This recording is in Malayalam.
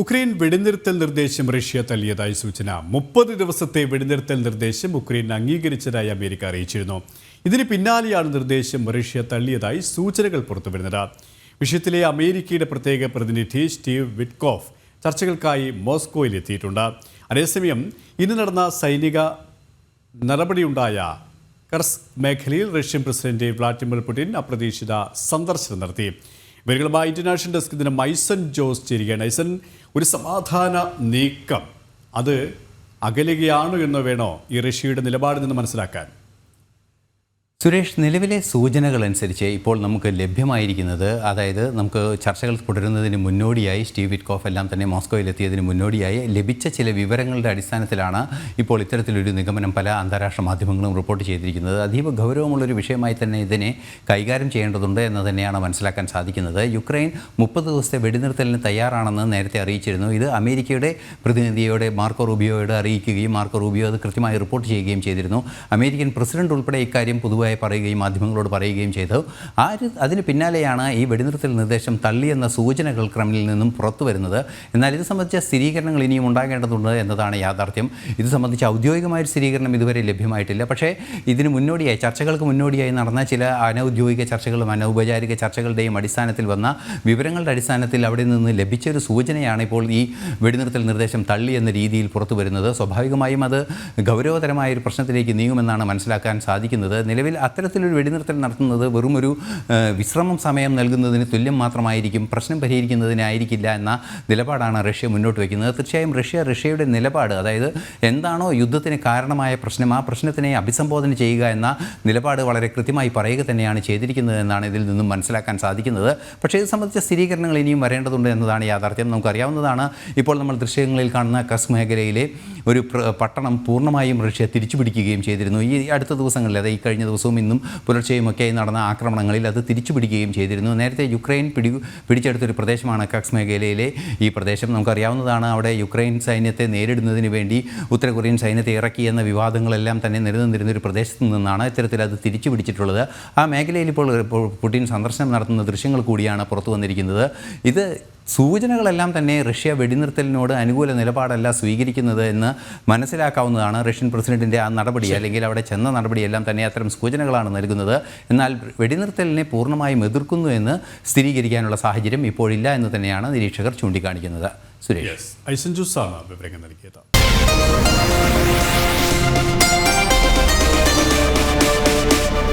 ഉക്രൈൻ വെടിനിർത്തൽ നിർദ്ദേശം റഷ്യ തള്ളിയതായി സൂചന. 30 ദിവസത്തെ വെടിനിർത്തൽ നിർദ്ദേശം ഉക്രൈൻ അംഗീകരിച്ചതായി അമേരിക്ക അറിയിച്ചിരുന്നു. ഇതിന് പിന്നാലെയാണ് നിർദ്ദേശം റഷ്യ തള്ളിയതായി സൂചനകൾ പുറത്തുവരുന്നത്. വിഷയത്തിലെ അമേരിക്കയുടെ പ്രത്യേക പ്രതിനിധി സ്റ്റീവ് വിറ്റ്കോഫ് ചർച്ചകൾക്കായി മോസ്കോയിലെത്തിയിട്ടുണ്ട്. അതേസമയം ഇന്ന് നടന്ന സൈനിക നടപടിയുണ്ടായ കർസ് മേഖലയിൽ റഷ്യൻ പ്രസിഡന്റ് വ്ളാഡിമിർ പുടിൻ അപ്രതീക്ഷിത സന്ദർശനം നടത്തി. ഇവരുമായി ഇന്റർനാഷണൽ ഡെസ്കിൽ നിന്ന് ഐസൻ ജോസ് ചേരുകയാണ്. ഐസൻ, ഒരു സമാധാന നീക്കം അത് അകലുകയാണോ എന്ന് വേണോ ഈ റഷ്യയുടെ നിലപാടിൽ നിന്ന് മനസ്സിലാക്കാൻ? സുരേഷ്, നിലവിലെ സൂചനകൾ അനുസരിച്ച് ഇപ്പോൾ നമുക്ക് ലഭ്യമായിരിക്കുന്നത്, അതായത് നമുക്ക് ചർച്ചകൾ തുടരുന്നതിന് മുന്നോടിയായി സ്റ്റീവ് വിറ്റ്കോഫ് എല്ലാം തന്നെ മോസ്കോയിലെത്തിയതിന് മുന്നോടിയായി ലഭിച്ച ചില വിവരങ്ങളുടെ അടിസ്ഥാനത്തിലാണ് ഇപ്പോൾ ഇത്തരത്തിലൊരു നിഗമനം പല അന്താരാഷ്ട്ര മാധ്യമങ്ങളും റിപ്പോർട്ട് ചെയ്തിരിക്കുന്നത്. അതീവ ഗൗരവമുള്ളൊരു വിഷയമായി തന്നെ ഇതിനെ കൈകാര്യം ചെയ്യേണ്ടതുണ്ട് എന്ന് തന്നെയാണ് മനസ്സിലാക്കാൻ സാധിക്കുന്നത്. യുക്രൈൻ 30 ദിവസത്തെ വെടിനിർത്തലിന് തയ്യാറാണെന്ന് നേരത്തെ അറിയിച്ചിരുന്നു. ഇത് അമേരിക്കയുടെ പ്രതിനിധിയോടെ മാർക്കോ റൂബിയോയോട് അറിയിക്കുകയും മാർക്കോ റൂബിയോ അത് കൃത്യമായി റിപ്പോർട്ട് ചെയ്യുകയും ചെയ്തിരുന്നു. അമേരിക്കൻ പ്രസിഡന്റ് ഉൾപ്പെടെ ഇക്കാര്യം പൊതുവായി പറയുകയും മാധ്യമങ്ങളോട് പറയുകയും ചെയ്തു. അതിന് പിന്നാലെയാണ് ഈ വെടിനിർത്തൽ നിർദ്ദേശം തള്ളിയെന്ന സൂചനകൾ ക്രെംലിനിൽ നിന്നും പുറത്തു വരുന്നത്. എന്നാൽ ഇത് സംബന്ധിച്ച സ്ഥിരീകരണങ്ങൾ ഇനിയും ഉണ്ടാകേണ്ടതുണ്ട് എന്നതാണ് യാഥാർത്ഥ്യം. ഇത് സംബന്ധിച്ച് ഔദ്യോഗികമായ സ്ഥിരീകരണം ഇതുവരെ ലഭ്യമായിട്ടില്ല. പക്ഷേ ഇതിന് മുന്നോടിയായി, ചർച്ചകൾക്ക് മുന്നോടിയായി നടന്ന ചില അനൗദ്യോഗിക ചർച്ചകളും അനൗപചാരിക ചർച്ചകളുടെയും അടിസ്ഥാനത്തിൽ വന്ന വിവരങ്ങളുടെ അടിസ്ഥാനത്തിൽ അവിടെ നിന്ന് ലഭിച്ചൊരു സൂചനയാണ് ഇപ്പോൾ ഈ വെടിനിർത്തൽ നിർദ്ദേശം തള്ളി എന്ന രീതിയിൽ പുറത്തു വരുന്നത്. സ്വാഭാവികമായും അത് ഗൗരവതരമായ ഒരു പ്രശ്നത്തിലേക്ക് നീങ്ങുമെന്നാണ് മനസ്സിലാക്കാൻ സാധിക്കുന്നത്. നിലവിൽ അത്തരത്തിലൊരു വെടിനിർത്തൽ നടത്തുന്നത് വെറുമൊരു വിശ്രമം സമയം നൽകുന്നതിന് തുല്യം മാത്രമായിരിക്കും, പ്രശ്നം പരിഹരിക്കുന്നതിനായിരിക്കില്ല എന്ന നിലപാടാണ് റഷ്യ മുന്നോട്ട് വയ്ക്കുന്നത്. തീർച്ചയായും റഷ്യയുടെ നിലപാട്, അതായത് എന്താണോ യുദ്ധത്തിന് കാരണമായ പ്രശ്നം, ആ പ്രശ്നത്തിനെ അഭിസംബോധന ചെയ്യുക എന്ന നിലപാട് വളരെ കൃത്യമായി പറയുക തന്നെയാണ് ചെയ്തിരിക്കുന്നത് എന്നാണ് ഇതിൽ നിന്നും മനസ്സിലാക്കാൻ സാധിക്കുന്നത്. പക്ഷേ ഇത് സംബന്ധിച്ച സ്ഥിരീകരണങ്ങൾ ഇനിയും വരേണ്ടതുണ്ട് എന്നതാണ് യാഥാർത്ഥ്യം. നമുക്കറിയാവുന്നതാണ്, ഇപ്പോൾ നമ്മൾ ദൃശ്യങ്ങളിൽ കാണുന്ന കർസ് മേഖലയിലെ ഒരു പട്ടണം പൂർണ്ണമായും റഷ്യ തിരിച്ചുപിടിക്കുകയും ചെയ്തിരുന്നു. ഈ അടുത്ത ദിവസങ്ങളിൽ, അതായത് ഈ കഴിഞ്ഞ ദിവസവും ഇന്നും പുലർച്ചെയുമൊക്കെയായി നടന്ന ആക്രമണങ്ങളിൽ അത് തിരിച്ചുപിടിക്കുകയും ചെയ്തിരുന്നു. നേരത്തെ യുക്രൈൻ പിടിച്ചെടുത്തൊരു പ്രദേശമാണ് കർസ് മേഖലയിലെ ഈ പ്രദേശം. നമുക്കറിയാവുന്നതാണ്, അവിടെ യുക്രൈൻ സൈന്യത്തെ നേരിടുന്നതിന് വേണ്ടി ഉത്തര കൊറിയൻ സൈന്യത്തെ ഇറക്കി എന്ന വിവാദങ്ങളെല്ലാം തന്നെ നിലനിന്നിരുന്ന ഒരു പ്രദേശത്ത് നിന്നാണ് ഇത്തരത്തിൽ അത് തിരിച്ചുപിടിച്ചിട്ടുള്ളത്. ആ മേഖലയിൽ ഇപ്പോൾ പുടിൻ സന്ദർശനം നടത്തുന്ന ദൃശ്യങ്ങൾ കൂടിയാണ് പുറത്തു വന്നിരിക്കുന്നത്. ഇത് സൂചനകളെല്ലാം തന്നെ റഷ്യ വെടിനിർത്തലിനോട് അനുകൂല നിലപാടല്ല സ്വീകരിക്കുന്നത് എന്ന് മനസ്സിലാക്കാവുന്നതാണ്. റഷ്യൻ പ്രസിഡന്റിൻ്റെ ആ നടപടി, അല്ലെങ്കിൽ അവിടെ ചെന്ന നടപടിയെല്ലാം തന്നെ അത്തരം സൂചനകളാണ് നൽകുന്നത്. എന്നാൽ വെടിനിർത്തലിനെ പൂർണ്ണമായും എതിർക്കുന്നു എന്ന് സ്ഥിരീകരിക്കാനുള്ള സാഹചര്യം ഇപ്പോഴില്ല എന്ന് തന്നെയാണ് നിരീക്ഷകർ ചൂണ്ടിക്കാണിക്കുന്നത്. സുരേഷ്, ഐസൻ ജോസാണ് വിവരങ്ങൾ നൽകിയത്.